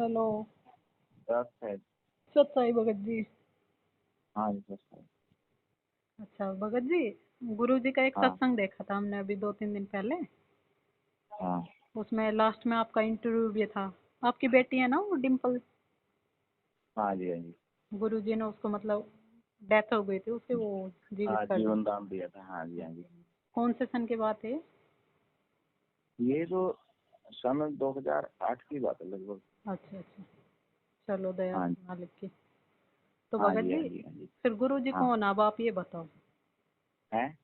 Hello. है। सत्साई भगत जी। हाँ जी sir. अच्छा भगत जी, गुरु जी का एक हाँ सत्संग देखा था हमने अभी 2-3 दिन पहले। हाँ उसमें लास्ट में आपका इंटरव्यू भी था। आपकी बेटी है ना वो डिम्पल, हाँ जी हाँ जी। गुरु जी ने उसको मतलब डेथ हो गई थी उसकी, वो जीवित हाँ कर दी। जीवन दान दिया था। हाँ जी हाँ जी। कौन से सन की बात है ये? ये तो सन 2008 की बात है लगभग। अच्छा अच्छा, चलो दया हाँ मालिक की। तो हाँ भगत जी हाँ जी, जी हाँ जी। फिर गुरु जी हाँ कौन, अब आप ये बताओ। है।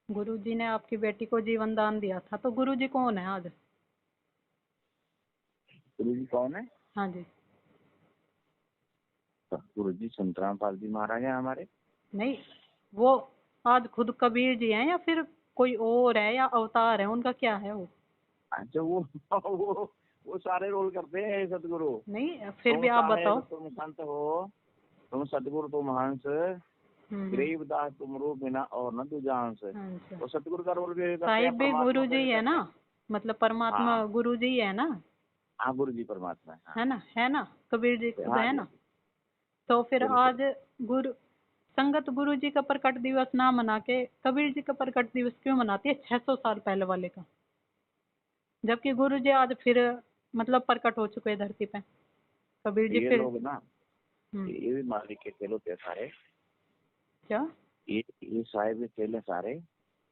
गुरु जी ने आपकी बेटी को जीवन दान दिया था, तो गुरु जी कौन है आज? गुरु जी कौन है? हाँ जी। गुरु जी संतराम पाल जी महाराज हैं हमारे। नहीं, वो आज खुद कबीर जी हैं या फिर कोई और है या अवतार है, उनका क्या है वो? अच्छा वो सारे रोल करते हैं सतगुरु। नहीं फिर भी तुम आप बताओ। साहेब तुम संत हो, तुम सतगुरु तुम हंस, हम्म। गरीबदास तुम रूप बिना और न दूजांस। अच्छा, तो सतगुरु का रोल भी करते हैं, साहिब भी परमात्मा गुरु का जी भी है ना, करते हैं। मतलब परमात्मा हाँ गुरु जी है ना? हाँ गुरु जी परमात्मा है। हाँ है ना, है ना, कबीर जी हाँ है जी ना? हाँ जी। तो फिर बिल्कुल। आज गुरु संगत गुरु जी का प्रकट दिवस ना मना के कबीर जी का प्रकट दिवस क्यों मनाती है 600 साल पहले वाले का, जबकि गुरु जी आज फिर मतलब प्रकट हो चुके हैं धरती पे, कबीर जी ये फिर। लोग ना, हम्म। ये भी मालिक के खेल होते हैं सारे। क्या? ये साहेब के खेल है सारे।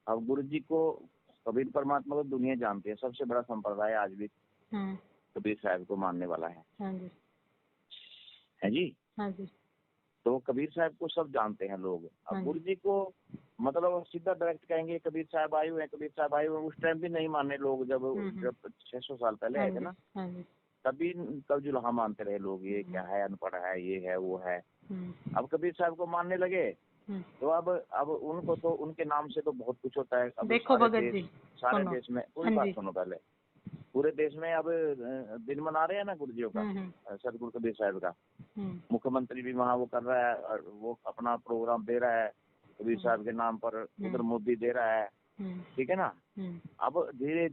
अब गुरु जी को, कबीर परमात्मा को दुनिया जानती है, सबसे बड़ा संप्रदाय आज भी हम्म। कबीर साहब को मानने वाला हाँ जी। है जी। हाँ जी। तो कबीर साहब को सब जानते हैं लोग। हाँ अब जी। गुरु जी को मतलब सीधा डायरेक्ट कहेंगे कबीर साहब आए हुए हैं, कबीर साहब आए हुए हैं, उस टाइम भी नहीं माने लोग, जब हम्म। जब 600 साल पहले हाँ आए थे जी। ना, हाँ जी। तभी कबजुल्हा मानते रहे लोग, ये हम्म। क्या है, अनपढ़ है, ये है वो है। हम्म। अब कबीर साहब को मानने लगे, हम्म। तो अब उनको तो उनके नाम से तो बहुत कुछ होता है। अब देखो भगत जी, सारे सुनो। देश में, पूरी हाँ बात जी। सुनो पहले। पूरे देश में अब दिन मना रहे हैं ना गुरु जियों का, हम्म। सतगुरु कबीर साहब का। हम्म। मुख्यमंत्री भी वहाँ वो कर रहा है, और वो अपना प्रोग्राम दे रहा है कबीर हम्म। साहब के नाम पर, उधर हम्म। मोदी दे रहा है। हम्म। ठीक है ना। हम्म। अब धीरे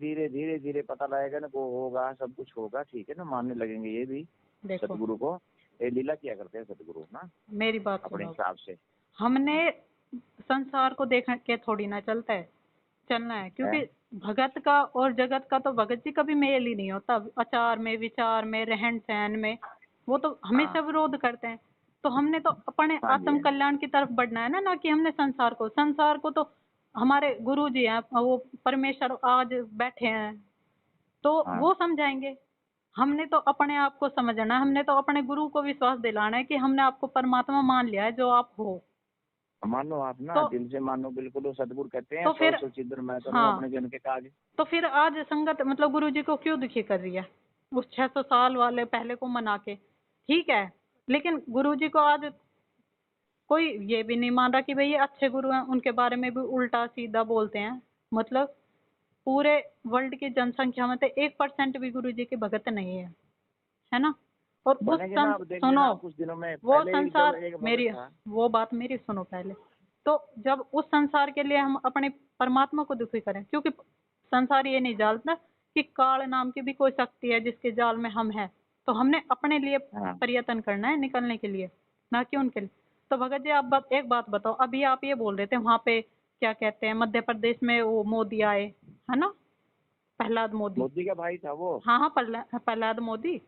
धीरे पता लगेगा ना, वो होगा, सब कुछ होगा, ठीक है ना, मानने लगेंगे ये भी देखो, सतगुरु को। ये लीला किया करते हैं सतगुरु ना, मेरी बात अपने सुनो। हिसाब से। हमने संसार को देख के थोड़ी ना चलता है, चलना है, है। क्योंकि भगत का और जगत का तो भगत जी कभी मेल ही नहीं होता, आचार में, विचार में, रहन सहन में। वो तो हमेशा हाँ विरोध करते हैं। तो हमने तो अपने हाँ जी आत्म हाँ जी। कल्याण की तरफ बढ़ना है ना, ना कि हमने संसार को तो हमारे गुरु जी हैं, वो परमेश्वर आज बैठे हैं, तो हाँ वो समझाएंगे। हमने तो अपने आप को समझना है, हमने तो अपने गुरु को विश्वास दिलाना है कि हमने आपको परमात्मा मान लिया है जो आप हो। मानो आप ना तो दिल से मानो, बिल्कुल। वो सतगुरु कहते हैं तो सौ फिर, सचिद्र मैं करूँ हाँ, अपने जन के काज। तो फिर आज संगत मतलब गुरु जी को क्यों दुखी कर रही है उस 600 साल वाले पहले को मना के? ठीक है, लेकिन गुरु जी को आज कोई ये भी नहीं मान रहा कि भाई ये अच्छे गुरु हैं, उनके बारे में भी उल्टा सीधा बोलते हैं। मतलब पूरे वर्ल्ड की जनसंख्या में तो 1% भी गुरु जी के भगत नहीं है ना? और बनेंगे ना, अब देख सुनो, लेना कुछ दिनों में। वो पहले जब संसार एक भगत मेरी, था। वो बात मेरी सुनो पहले। तो जब उस संसार के लिए हम अपने परमात्मा को दुखी करें, क्योंकि संसार ये नहीं जानता कि काल नाम की भी कोई शक्ति है जिसके जाल में हम हैं, तो हमने अपने लिए हाँ प्रयत्न करना है निकलने के लिए, ना कि उनके लिए। तो भगत जी, आप एक बात बताओ, अभी आप ये बोल रहे थे वहां पे क्या कहते हैं, मध्य प्रदेश में वो मोदी आए, है ना, प्रहलाद मोदी। मोदी का भाई था वो। हाँ हाँ, प्रहलाद मोदी,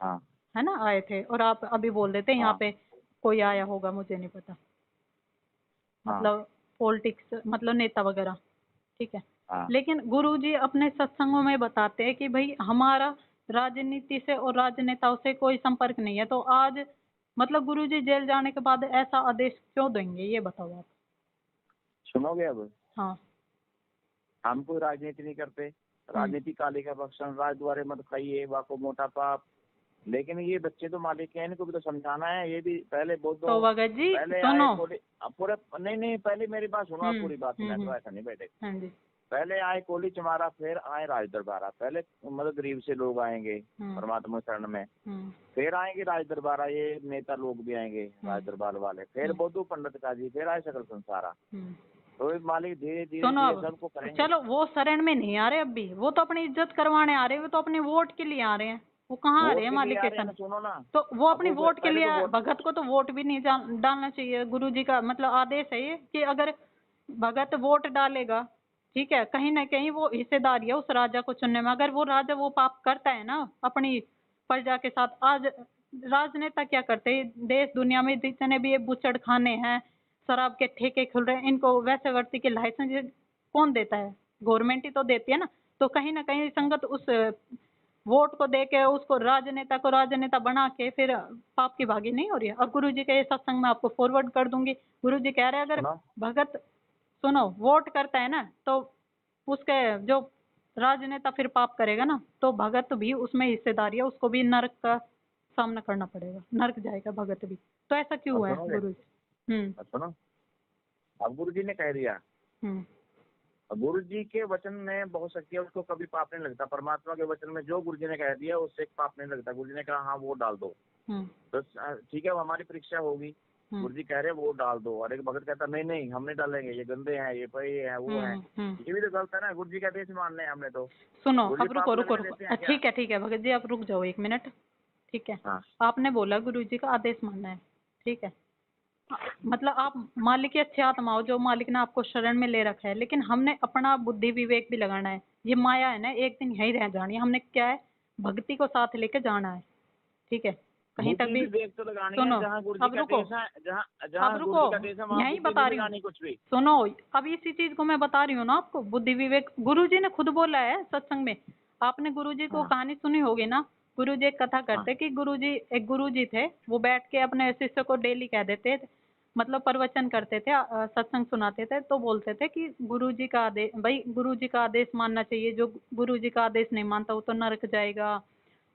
हाँ है ना, आए थे। और आप अभी बोल रहे थे यहाँ हाँ पे कोई आया होगा, मुझे नहीं पता, हाँ मतलब पॉलिटिक्स, मतलब नेता वगैरह। ठीक है, हाँ। लेकिन गुरुजी अपने सत्संगों में बताते हैं कि भाई हमारा राजनीति से और राजनेताओं से कोई संपर्क नहीं है। तो आज मतलब गुरुजी जेल जाने के बाद ऐसा आदेश क्यों देंगे, ये बताओ आप। सुनोगे अब। हाँ। हम कोई राजनीति नहीं करते। हम्म। राजनीति काली का भक्षण, राज द्वारे मत खाइए, वाको मोटा पाप। लेकिन ये बच्चे तो मालिक के हैं, इनको भी तो समझाना है। ये भी पहले बहुत तो दो, भगत जी पहले आए सुनो। कोली। अब पूरे नहीं नहीं, पहले मेरी बात सुनो, आप पूरी बात सुना तो ऐसा नहीं बैठे। हाँ जी। पहले आए कोली चमारा, फिर आए राज दरबारा। पहले मतलब गरीब से लोग आएंगे हम्म। परमात्मा शरण में, हम्म। फिर आएंगे राज दरबारा, ये नेता लोग भी आएंगे राज हम्म। दरबार वाले, फिर हम्म। बौद्धू पंडित का जी, फिर आए सकल संसारा। हम्म। तो ये मालिक धीरे धीरे सुनो धीरे अब, सबको करेंगे। चलो वो शरण में नहीं आ रहे, अब भी वो तो अपनी इज्जत करवाने आ रहे हैं, वो तो अपने वोट के लिए आ रहे हैं, वो कहाँ आ वोट रहे हैं के लिए मालिक आ के रहे हैं सन? ना, सुनो ना। तो वो अपनी अब वो वोट के पहले लिए तो वोट, भगत को तो वोट भी नहीं डालना चाहिए। गुरुजी का मतलब आदेश है ये कि अगर भगत वोट डालेगा, ठीक है, कहीं ना कहीं वो हिस्सेदारी है उस राजा को चुनने में। अगर वो राजा वो पाप करता है ना अपनी प्रजा के साथ, आज राजनेता क्या करते हैं, देश दुनिया में जितने भी ये बुचड़ खाने हैं, शराब के ठेके खुल रहे हैं, इनको वैसे व्यक्ति के लाइसेंस कौन देता है? गवर्नमेंट ही तो देती है ना। तो कहीं ना कहीं संगत उस वोट को दे के उसको राजनेता को राजनेता बना के फिर पाप की भागी नहीं हो रही है। और गुरुजी के ये सत्संग में आपको फॉरवर्ड कर दूंगी। गुरुजी कह रहे हैं अगर सुनो। भगत, सुनो, वोट करता है ना तो उसके जो राजनेता फिर पाप करेगा ना तो भगत भी उसमें हिस्सेदारी है, उसको भी नरक का सामना करना पड़ेगा, नरक जाएगा भगत भी। तो ऐसा अब क्यों है सुनोगे? गुरुजी? अब सुनो, अब गुरु जी ने कह दिया, हम्म गुरु जी के वचन में बहुत शक्ति है, उसको कभी पाप नहीं लगता। परमात्मा के वचन में जो गुरु जी ने कह दिया उससे पाप नहीं लगता। गुरु जी ने कहा हाँ वोट डाल दो, हम्म तो ठीक है, वो हमारी परीक्षा होगी। गुरु जी कह रहे हैं वोट डाल दो, और एक भगत कहता नहीं नहीं हम नहीं डालेंगे, ये गंदे हैं, ये है वो है। ये भी तो गलत है ना, गुरु जी का आदेश मानने हैं हमने तो। सुनो, गुरु जी अब रुको पाप रुको लगने रुको, देते हैं क्या? ठीक है भगत जी, आप रुक जाओ 1 मिनट। ठीक है, हाँ आपने बोला गुरुजी का आदेश मानना है, ठीक है, मतलब आप मालिक की अच्छी आत्मा हो, जो मालिक ने आपको शरण में ले रखा है, लेकिन हमने अपना बुद्धि विवेक भी लगाना है। ये माया है ना, एक दिन यहीं रह जानी है। हमने क्या है, भक्ति को साथ लेके जाना है, ठीक है, कहीं तक बुद्धि भी। भी देख तो लगानी है, सुनो, जहाँ गुरु जी अब का रुको, आदेश है, जहाँ अब जहाँ गुरु रुको, जी का आदेश है वहाँ यही बुद्धि बता नहीं रही हूँ, लगानी कुछ भी। सुनो, अब इसी चीज को मैं बता रही हूँ ना आपको, बुद्धि विवेक गुरुजी ने खुद बोला है सत्संग में। आपने गुरुजी को हाँ कहानी सुनी होगी ना। गुरुजी एक कथा हाँ करते कि गुरुजी, एक गुरुजी थे, वो बैठ के अपने शिष्य को डेली कह देते, मतलब प्रवचन करते थे, सत्संग सुनाते थे, तो बोलते थे कि गुरुजी का आदेश, भाई गुरुजी का आदेश मानना चाहिए, जो गुरुजी का आदेश नहीं मानता वो तो नरक जाएगा,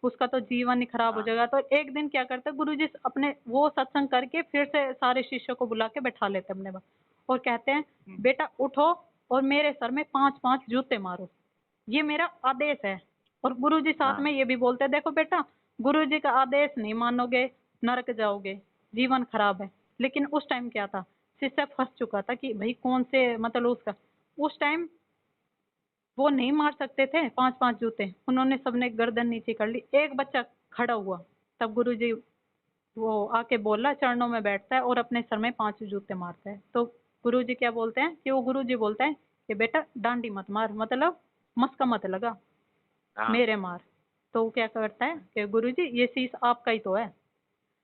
उसका तो जीवन ही खराब हो हाँ जाएगा। तो एक दिन क्या करते गुरुजी, अपने वो सत्संग करके फिर से सारे शिष्यों को बुला के बैठा लेते अपने पास, और कहते हैं बेटा उठो और मेरे सर में 5-5 जूते मारो, ये मेरा आदेश है। और गुरुजी साथ हाँ में ये भी बोलते हैं, देखो बेटा, गुरुजी का आदेश नहीं मानोगे नरक जाओगे, जीवन खराब है। लेकिन उस टाइम क्या था, शिष्य फंस चुका था कि भाई कौन से, मतलब उसका, उस टाइम वो नहीं मार सकते थे 5-5 जूते, उन्होंने सबने गर्दन नीचे कर ली। एक बच्चा खड़ा हुआ, तब गुरुजी वो आके बोला, चरणों में बैठता है और अपने सर में 5 जूते मारता है। तो गुरुजी क्या बोलते हैं कि वो गुरुजी बोलते हैं कि बेटा डांडी मत मार, मतलब मस्का मत लगा, हाँ मेरे मार। तो वो क्या करता है कि गुरुजी ये शीश आपका ही तो है।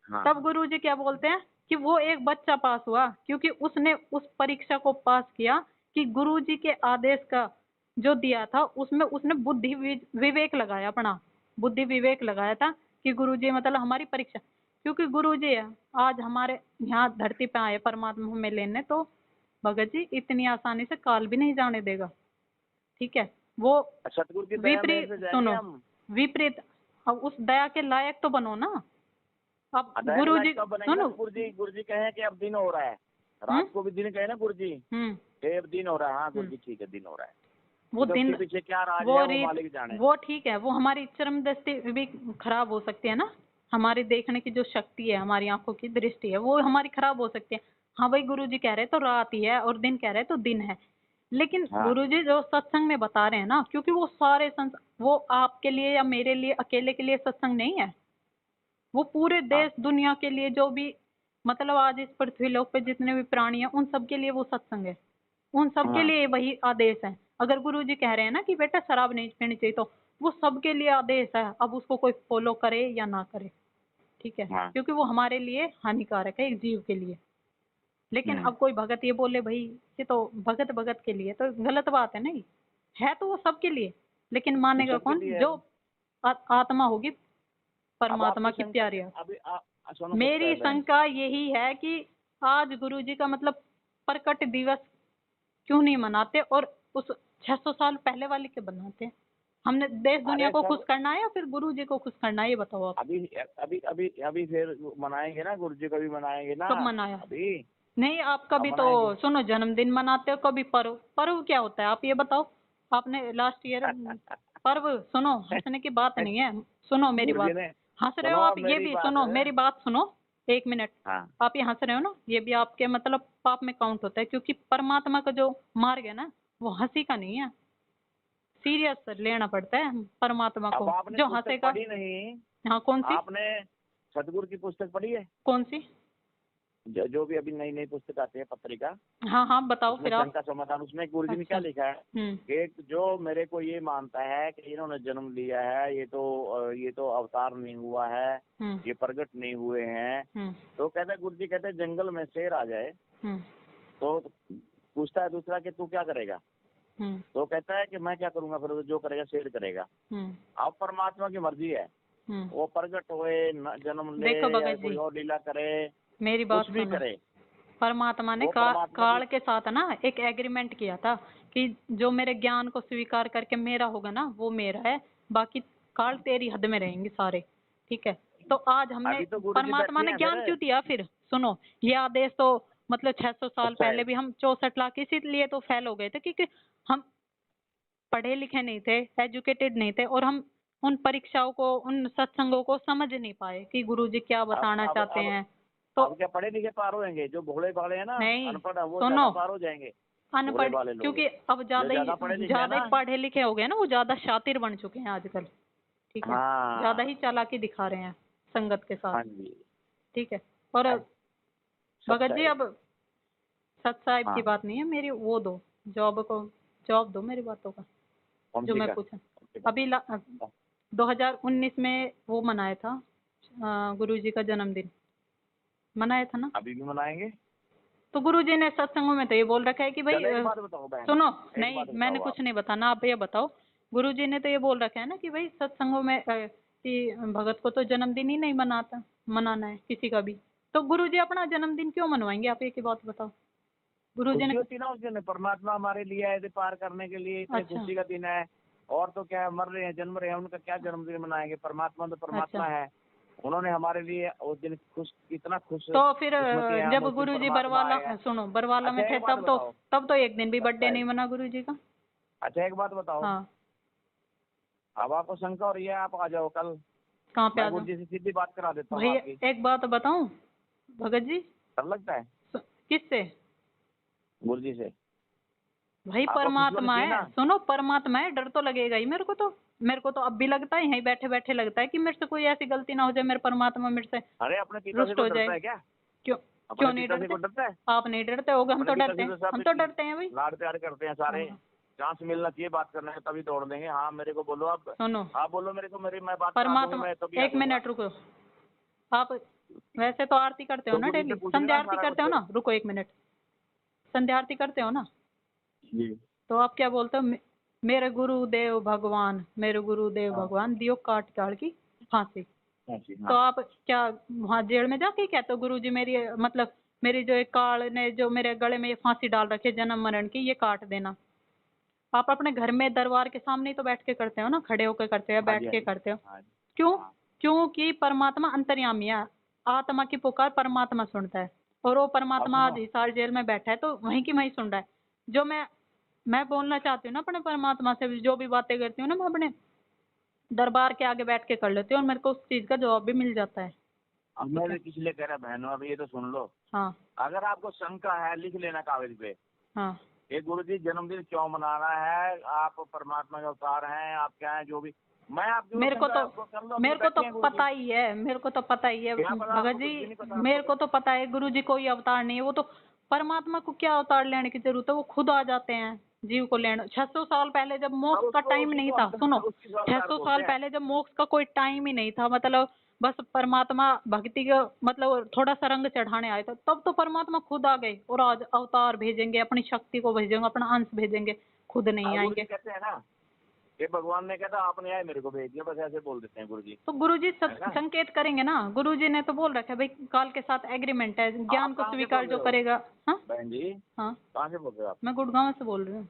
हाँ तब गुरुजी क्या बोलते हैं कि वो एक बच्चा पास हुआ क्योंकि उसने उस परीक्षा को पास किया कि गुरुजी के आदेश का जो दिया था उसमें उसने बुद्धि विवेक लगाया, अपना बुद्धि विवेक लगाया था कि गुरुजी मतलब हमारी परीक्षा, क्योंकि गुरुजी है आज हमारे यहाँ धरती पे आए परमात्मा हमें लेने, तो भगत जी इतनी आसानी से काल भी नहीं जाने देगा, ठीक है। वो सतगुरु की दया मेहर विपरीत, से जाएंगे सुनो, हम। विपरीत, अब उस दया के लायक तो बनो ना। अब दया के गुरुजी लायक कब बनेंगे ना, सुनो, गुरु जी कहे कि अब दिन हो रहा है, रात को भी दिन कहे ना गुरु जी, हम्म अब दिन हो रहा है, हाँ गुरु जी ठीक है दिन हो रहा है। वो तो दिन, उसके पीछे क्या राज वो है वो रीत, मालिक जाने। वो ठीक है, वो हमारी चरम दृष्टि भी खराब हो सकती है ना, हमारी देखने की जो शक्ति है, हमारी आंखों की दृष्टि है, वो हमारी खराब हो सकती है। हाँ भाई, गुरुजी कह रहे तो रात ही है और दिन कह रहे तो दिन है, लेकिन हाँ गुरुजी जो सत्संग में बता रहे हैं ना, क्योंकि वो सारे वो आपके लिए या मेरे लिए अकेले के लिए सत्संग नहीं है, वो पूरे हाँ देश दुनिया के लिए, जो भी मतलब आज इस पृथ्वी लोक पे जितने भी प्राणी हैं उन सब के लिए वो सत्संग है, उन सब के हाँ लिए वही आदेश है। अगर गुरुजी कह रहे हैं ना कि बेटा शराब नहीं पीनी चाहिए, तो वो सबके लिए आदेश है, अब उसको कोई फॉलो करे या ना करे, ठीक है, हाँ क्योंकि वो हमारे लिए हानिकारक है एक जीव के लिए। लेकिन हम्म, अब कोई भगत ये बोले भाई ये तो भगत भगत के लिए, तो गलत बात है। नहीं है तो वो सबके लिए, लेकिन वो मानेगा सबके कौन, लिए है। जो आत्मा होगी अब परमात्मा आपकी की शंका, प्यारी। अभी सुनो सबसे मेरी पहले, शंका यही है कि आज गुरुजी का मतलब प्रकट दिवस क्यों नहीं मनाते, और उस 600 साल पहले वाले के बनाते हैं। हमने देश दुनिया अरे को खुश सब करना है या फिर गुरुजी को खुश करना है, ये बताओ आप। अभी अभी अभी अभी फिर मनाएंगे ना, गुरु जी का भी मनाएंगे ना। कब मनाया? अभी नहीं, आप अब कभी तो मनाएंगे। सुनो जन्मदिन मनाते हो, कभी पर्व। पर्व क्या होता है आप ये बताओ, आपने लास्ट ईयर पर्व, सुनो हंसने की बात नहीं है, सुनो मेरी गुरु जी बात, ने, हंस रहे हो सुनो आप, अब ये मेरी भी बात सुनो है। मेरी बात सुनो 1 मिनट। हाँ आप ये हंस रहे हो ना, ये भी आपके मतलब पाप में काउंट होता है, क्योंकि परमात्मा का जो मार्ग है ना वो हंसी का नहीं है, सीरियस लेना पड़ता है परमात्मा अब को। आपने जो पुस्तक हंसेगा, पढ़ी नहीं, हाँ, कौन सी? आपने सतगुरु की पुस्तक पढ़ी है? कौन सी? जो भी अभी नई नई पुस्तक आती है पत्रिका, हाँ हाँ, बताओ उसमें फिर आप। शंका समाधान, उसमें गुरु जी ने अच्छा। क्या लिखा है कि जो मेरे को ये मानता है कि इन्होंने जन्म लिया है, ये तो अवतार नहीं हुआ है, ये प्रकट नहीं हुए हैं, तो कहता है गुरु जी कहते हैं जंगल में शेर आ जाए तो पूछता है दूसरा कि तू क्या करेगा, तो कहता है कि मैं क्या करूंगा, फिर जो करेगा शेर करेगा। अब परमात्मा की मर्जी है, वो प्रकट होए, जन्म ले, देखो भगत या जी, कोई और लीला करे, मेरी बात कुछ भी सुनो। करे, परमात्मा ने वो परमात्मा काल की। के साथ ना एक एग्रीमेंट किया था कि जो मेरे ज्ञान को स्वीकार करके मेरा होगा ना वो मेरा है, बाकी काल तेरी हद में रहेंगे सारे। ठीक है, तो आज हमने अभी तो गुरु जी परमात्मा बैठे ने हैं ज्ञान फिर। क्यों दिया फिर? सुनो, ये आदेश तो मतलब 600 साल अच्छा है। पहले भी हम 64 लाख इसीलिए तो फेल हो गए थे क्योंकि हम पढ़े लिखे नहीं थे, एजुकेटेड नहीं थे, और हम उन परीक्षाओं को, उन सत्संगों को समझ नहीं पाए कि गुरुजी क्या बताना चाहते हैं। तो अब क्या पढ़े लिखे पार होंगे? जो भोले भाले हैं ना, नहीं, अनपढ़, वो सुनो, ज्यादा पार हो जाएंगे। भोले अनपढ़ भाले लोग क्योंकि अब जो ज्यादा पढ़े लिखे हैं ज्यादा ही ना। पढ़े लिखे हो गए ना, वो ज्यादा शातिर बन चुके हैं आजकल। ठीक है, ज्यादा हाँ ही चालाकी दिखा रहे हैं संगत के साथ। हाँ जी। ठीक है, और भगत जी सच्चाई। अब सत साहिब की हाँ, बात नहीं है मेरी, वो दो जॉब दो मेरी बातों का कौन जो सी मैं का? पूछा। अभी 2019 में वो मनाया था गुरु जी का जन्मदिन मनाया था ना, अभी भी मनाएंगे। तो गुरु जी ने सत्संगों में तो ये बोल रखा है कि भाई चलो एक बात बताओ बहन, सुनो, एक नहीं बात मैंने बताओ आप। कुछ नहीं बताना, आप ये बताओ। गुरु जी ने तो ये बोल रखा है ना कि भाई सत्संगों में कि भगत को तो जन्मदिन ही नहीं मनाना है किसी का भी, तो गुरु जी अपना जन्मदिन क्यों मनवाएंगे? आप एक ही बात बताओ। गुरु जी ने खुशी होती ना उस दिन, परमात्मा हमारे लिए आए थे पार करने के लिए, इतने अच्छा खुशी का दिन है। और तो क्या है, मर रहे हैं, जन्म रहे हैं, उनका क्या जन्मदिन मनाएंगे? परमात्मा तो परमात्मा अच्छा, है, उन्होंने हमारे लिए उस दिन खुश, कितना खुश तो फिर किस्मती है हम, जब उस दिन गुरु जी परमात्मा बरवाला आए हैं। सुनो बरवाला में अच्छा थे एक बात बताओ। तब तो एक दिन भी लगता बर्थडे है। नहीं मना गुरु जी का। अच्छा एक बात बताओ। हाँ, अब आपको शंका हो रही है, आप आ जाओ कल, कहाँ पे मैं आ गुरु जाऊँ? जी से सीधी बात करा देता हूँ भाई आपकी। एक बात बताऊं भगत जी, डर लगता है किससे? गुरु जी से? भाई आपको खुशी होनी परमात्मा चाहिए है, ना। सुनो परमात्मा है, डर तो लगेगा ही मेरे को तो अब भी लगता है, यहीं बैठे बैठे लगता है कि मेरे से कोई ऐसी गलती ना हो जाए, मेरे परमात्मा मेरे से अरे अपने पिता से रुष्ट कोई हो जाए। डरता है क्या? क्यों? अपने क्यों नहीं पिता से डरते? कोई डरता है? आप नहीं डरते होगे, हम अपने तो पिता डरते से हैं, तो सब हम तो डरते हैं भाई। लाड प्यार करते हैं सारे। हाँ, चांस मिलना चाहिए बात करने का, तभी दौड़ देंगे। हाँ मेरे को बोलो आप। सुनो, आप बोलो मेरे को, मेरी मैं बात करा दूंगी, परमात्मा, मैं तभी आ एक जाऊंगा। मिनट रुको। आप वैसे तो आरती करते हो तो ना गुरु जी डेली, से पूछ संध्या लेना आरती सारा करते हो कुछ। ना? रुको एक मिनट, संध्या आरती करते हो ना? जी। तो आप क्या बोलते हो? मेरे गुरुदेव भगवान, मेरे गुरुदेव हाँ भगवान दियो काट काट की फांसी। हाँ जी तो हाँ। आप क्या वहाँ जेल में जाके ही कहते हो गुरु जी मेरी मतलब मेरी जो एक काल ने जो मेरे गले में ये फांसी डाल रखी है जन्म मरण की, ये काट देना? आप अपने घर में दरबार के सामने ही तो बैठ के करते हो ना, खड़े होकर करते हो या हाँ जी बैठ हाँ के जी करते हो? हाँ जी। क्यों? हाँ क्योंकि परमात्मा अंतर्यामी है, आत्मा की पुकार परमात्मा सुनता है, और वो अब परमात्मा सुनो। आज हिसार जेल में बैठा है तो वहीं की वहीं सुन रहा है। जो मैं बोलना चाहती हूँ ना अपने परमात्मा से, जो भी बातें करती हूँ ना मैं अपने दरबार के आगे बैठ के कर लेती हूँ, और मेरे को उस चीज का जवाब भी मिल जाता है। अब ठीक मैं है, भी किस लिए कह रहा बहनों, अब ये तो सुन लो। हाँ अगर आपको शंका है, लिख लेना कागज पे। हाँ, ये गुरु जी जन्मदिन क्यों मनाना है, आप परमात्मा के अवतार हैं, आप क्या हैं, जो भी। मैं आपकी वो मेरे को शंका तो आपको कर लो, अपने मेरे को तो बैठे हैं गुरु जी। पता ही है, मेरे को तो पता ही है क्या पता भगत आपको? कुछ भी नहीं जी, पता आपको मेरे को तो। तो पता है गुरु जी कोई अवतार नहीं है, वो तो परमात्मा को क्या अवतार लेने की जरूरत है, वो खुद आ जाते हैं जीव को लेने। 600 साल पहले जब अब मोक्ष का उसको टाइम उसी नहीं को था, सुनो, उसी को अवतार 600 बोलते साल हैं। पहले जब मोक्ष का कोई टाइम ही नहीं था, मतलब बस परमात्मा भक्ति का मतलब थोड़ा सा रंग चढ़ाने आए थे, तब तो परमात्मा खुद आ गए और आज अवतार भेजेंगे, अपनी शक्ति को भेजेंगे, अपना अंश भेजेंगे, खुद नहीं अब गुरु जी आएंगे। कहते हैं ना कि भगवान ने कहता आपने आए मेरे को भेज दिया, बस ऐसे बोल देते हैं गुरु जी। तो गुरुजी है ना? संकेत करेंगे ना, गुरुजी ने तो बोल रखा है भाई काल के साथ एग्रीमेंट है, आप ज्ञान को कहाँ से स्वीकार बोल जो रहे हो करेगा। हाँ बहन जी? हाँ, कहाँ से बोल रहे हो आप? मैं गुड़गांव से बोल रही हूँ।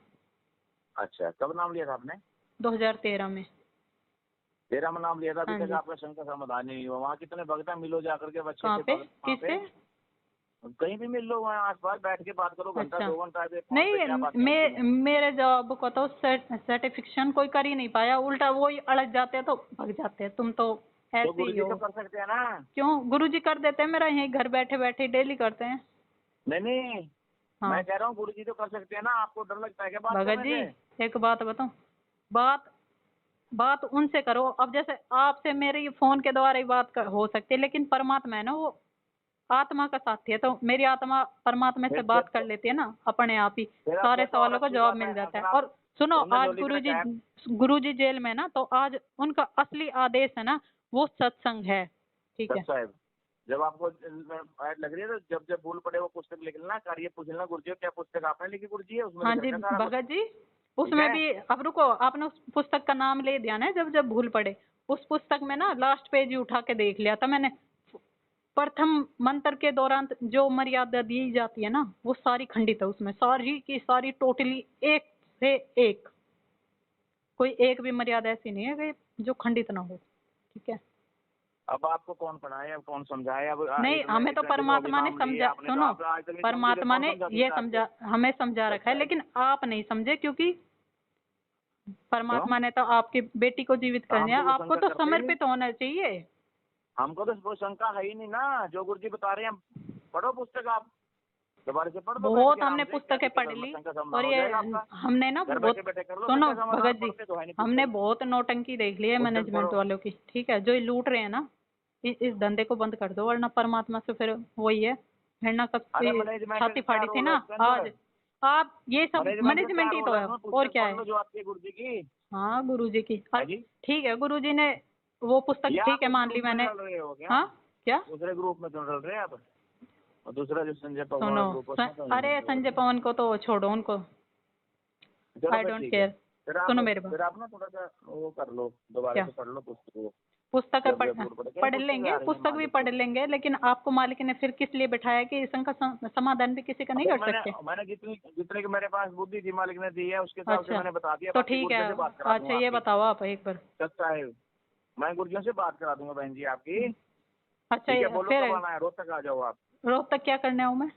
अच्छा, कब नाम लिया था आपने? 2013 में। तेरा में नाम लिया था, अभी हाँ तक जी। आपका शंका समाधान ही नहीं हुआ। वहाँ कितने भक्त हैं, मिलो जाकर के, अच्छे कहाँ अच्छे पे? भक्त वहाँ पे। किससे? कहीं भी मिल लो, वहाँ आसपास बैठ के बात करो, घंटा अच्छा, 2 घंटा पे फोन पे, नहीं क्या बातें होती हैं। मेरे जॉब को तो सर्टिफिकेशन कोई कर ही नहीं पाया, उल्टा वो ही अड़क जाते हैं तो भग जाते हैं, तुम तो तो ऐसे गुरु ही जी हो। तो कर सकते हैं ना। क्यों? गुरुजी कर देते हैं, मेरा यहीं घर बैठे बैठे डेली करते हैं। नहीं नहीं, मैं हाँ कह रहा हूँ गुरु जी तो कर सकते हैं ना, आपको डर लगता है क्या बात भगत करने जी, से? एक बात बताऊं, बात बात उनसे करो। अब जैसे आपसे मेरी फोन के द्वारा ही बात हो सकती है, लेकिन परमात्मा है ना, वो आत्मा का साथी है, तो मेरी आत्मा परमात्मा से बात कर लेती है ना अपने आप ही, सारे सवालों का जवाब मिल जाता है। और सुनो, आज गुरुजी जेल में ना, तो आज उनका असली आदेश है ना, वो सत्संग है। ठीक है, जब आपको लग रही है तो जब जब भूल पड़े वो पुस्तक लिख लेना, कार्य पूछ लेना, गुरुजी क्या पुस्तक आपने लिखी गुरुजी है उसमें? हाँ जी भगत जी, उसमें भी अब रुको, आपने उस पुस्तक का नाम ले दिया ना, जब जब भूल पड़े, उस पुस्तक में ना लास्ट पेज ही उठा के देख लिया था मैंने। प्रथम मंत्र के दौरान जो मर्यादा दी जाती है ना, वो सारी खंडित है उसमें, सारी की सारी, टोटली एक से एक, कोई एक भी मर्यादा ऐसी नहीं है कि जो खंडित ना हो। ठीक है, अब आपको कौन पढ़ाए, अब कौन समझाए? अब नहीं, हमें तो परमात्मा ने समझा, सुनो, परमात्मा ने ये समझा, हमें समझा रखा है, लेकिन आप नहीं समझे, क्योंकि परमात्मा ने तो आपकी बेटी को जीवित कर दिया, आपको तो समर्पित होना चाहिए। हमको तो वो शंका है ही नहीं ना, जो गुरुजी बता रहे हैं। पढ़ो पुस्तक, आप दोबारा से पढ़ दो। बहुत हमने पुस्तकें पढ़ ली, और ये हमने ना बहुत, सुनो भगत जी, हमने बहुत नौटंकी देख ली है मैनेजमेंट वालों की। ठीक है, जो ये लूट रहे हैं ना, इस धंधे को बंद कर दो, वरना परमात्मा से फिर वही है, हिरना कब छाती फाड़ी थी ना, आज आप ये सब मैनेजमेंट ही तो है, और क्या है। जो आपके गुरुजी की, हाँ गुरुजी की, ठीक है, गुरुजी ने वो पुस्तक, ठीक है, मान ली मैंने। हाँ क्या दूसरे ग्रुप में तो डल रहे हैं आप, और दूसरा जो संजय पवन सुनो, अरे संजय पवन को तो छोड़ो, उनको आई डोंट केयर। सुनो मेरे बात, फिर आप ना थोड़ा सा वो कर लो, दोबारा से पढ़ लो पुस्तक पढ़ लेंगे, पुस्तक भी पढ़ लेंगे, लेकिन आपको मालिक ने फिर किस लिए बैठाया कि इसका समाधान भी किसी का नहीं कर सकते? मैंने जितने की मेरे पास बुद्धि थी मालिक ने दी है, उसके हिसाब से मैंने बता दिया। तो ठीक है, अच्छा ये बताओ आप एक बार। सच्चा है, मैं गुरुजियों से बात करा दूंगा बहन जी आपकी। अच्छा फिर रोहतक आ जाओ आप। रोहतक क्या करने आऊँ मैं?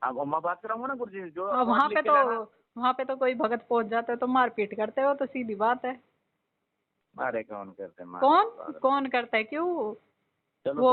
अब मैं बात कराऊंगा ना गुरुजी जो वहाँ पे तो कोई भगत पहुंच जाते हो तो मारपीट करते हो, तो सीधी बात है। अरे कौन करते हैं? कौन करता है, क्यों? चलो वो